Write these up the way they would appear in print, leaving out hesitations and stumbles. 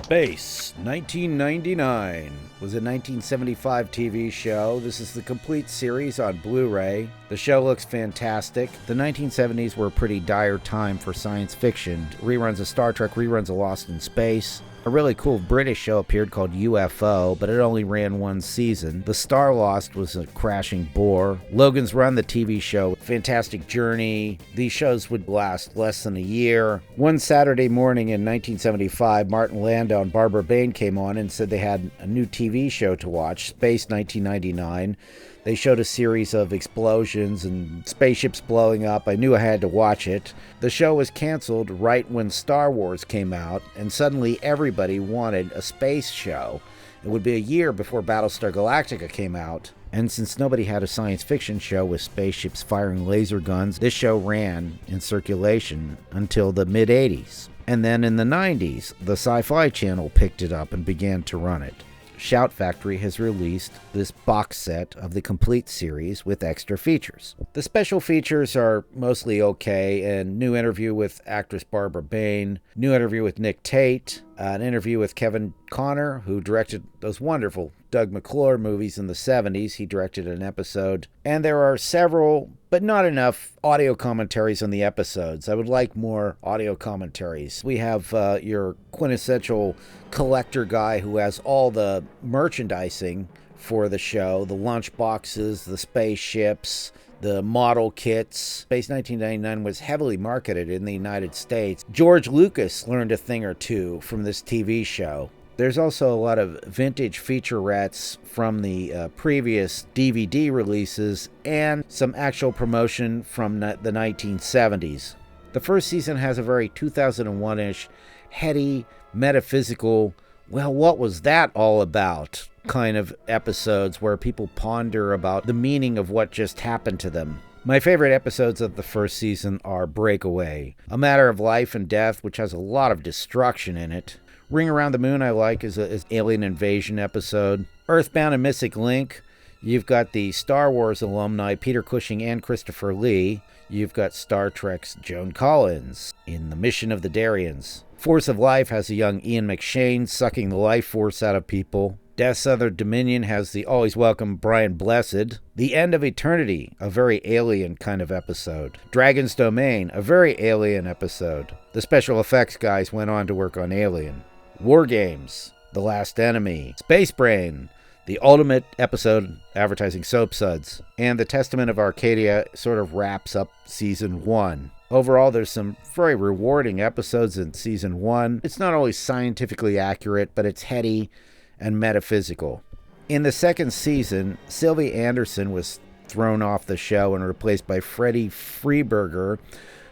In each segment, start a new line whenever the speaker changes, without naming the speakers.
Space, 1999, was a 1975 TV show. This is the complete series on Blu-ray. The show looks fantastic. The 1970s were a pretty dire time for science fiction. Reruns of Star Trek, reruns of Lost in Space. A really cool British show appeared called UFO, but it only ran one season. The Star Lost was a crashing bore. Logan's Run, the TV show, fantastic journey. These shows would last less than a year. One Saturday morning in 1975, Martin Landau and Barbara Bain came on and said they had a new TV show to watch, Space 1999. They showed a series of explosions and spaceships blowing up. I knew I had to watch it. The show was canceled right when Star Wars came out, and suddenly everybody wanted a space show. It would be a year before Battlestar Galactica came out, and since nobody had a science fiction show with spaceships firing laser guns, this show ran in circulation until the mid-80s. And then in the 90s, the Sci Fi channel picked it up and began to run it. Shout Factory has released this box set of the complete series with extra features. The special features are mostly okay, and new interview with actress Barbara Bain, new interview with Nick Tate, an interview with Kevin Connor, who directed those wonderful Doug McClure movies in the 70s. He directed an episode. And there are several, but not enough, audio commentaries on the episodes. I would like more audio commentaries. We have your quintessential collector guy who has all the merchandising for the show, the lunch boxes, the spaceships, the model kits. Space 1999 was heavily marketed in the United States. George Lucas learned a thing or two from this TV show. There's also a lot of vintage featurettes from the previous DVD releases and some actual promotion from the 1970s. The first season has a very 2001-ish, heady, metaphysical, well, what was that all about kind of episodes where people ponder about the meaning of what just happened to them. My favorite episodes of the first season are Breakaway, A Matter of Life and Death, which has a lot of destruction in it. Ring Around the Moon I like is an alien invasion episode. Earthbound and Mystic Link, you've got the Star Wars alumni Peter Cushing and Christopher Lee. You've got Star Trek's Joan Collins in The Mission of the Darians. Force of Life has a young Ian McShane sucking the life force out of people. Death's Other Dominion has the always welcome Brian Blessed. The End of Eternity, a very alien kind of episode. Dragon's Domain, a very alien episode. The special effects guys went on to work on Alien. War Games, The Last Enemy. Space Brain, the ultimate episode advertising soap suds. And The Testament of Arcadia sort of wraps up Season 1. Overall, there's some very rewarding episodes in Season 1. It's not always scientifically accurate, but it's heady and metaphysical. In the second season, Sylvie Anderson was thrown off the show and replaced by Freddie Freeberger,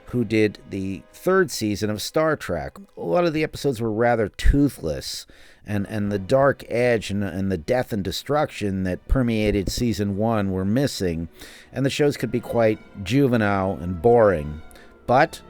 who did the third season of Star Trek. A lot of the episodes were rather toothless, and the dark edge and the death and destruction that permeated Season 1 were missing, and the shows could be quite juvenile and boring. But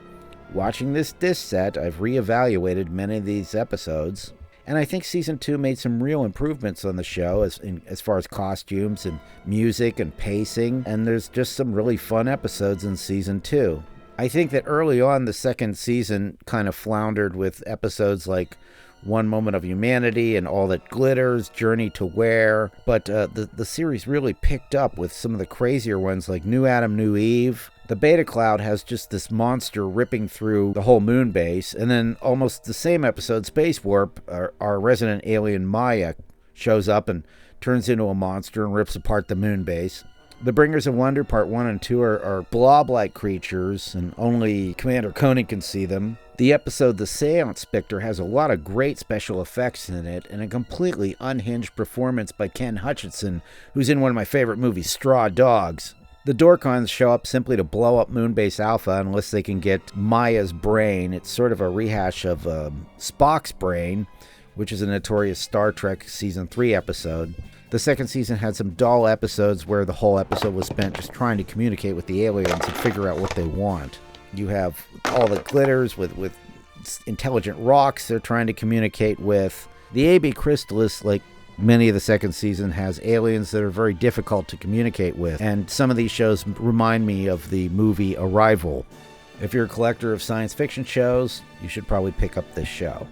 watching this disc set, I've reevaluated many of these episodes, and I think Season 2 made some real improvements on the show as far as costumes and music and pacing, and there's just some really fun episodes in Season 2. I think that early on, the second season kind of floundered with episodes like One Moment of Humanity and All That Glitters, Journey to Where, but the series really picked up with some of the crazier ones like New Adam, New Eve. The Beta Cloud has just this monster ripping through the whole moon base, and then almost the same episode, Space Warp, our resident alien Maya shows up and turns into a monster and rips apart the moon base. The Bringers of Wonder Part 1 and 2 are blob-like creatures, and only Commander Koenig can see them. The episode The Seance Spectre has a lot of great special effects in it, and a completely unhinged performance by Ken Hutchinson, who's in one of my favorite movies, Straw Dogs. The Dorkons show up simply to blow up Moonbase Alpha unless they can get Maya's brain. It's sort of a rehash of Spock's brain, which is a notorious Star Trek Season 3 episode. The second season had some dull episodes where the whole episode was spent just trying to communicate with the aliens and figure out what they want. You have All That Glitters with intelligent rocks they're trying to communicate with. The AB Crystallis, like many of the second season, has aliens that are very difficult to communicate with. And some of these shows remind me of the movie Arrival. If you're a collector of science fiction shows, you should probably pick up this show.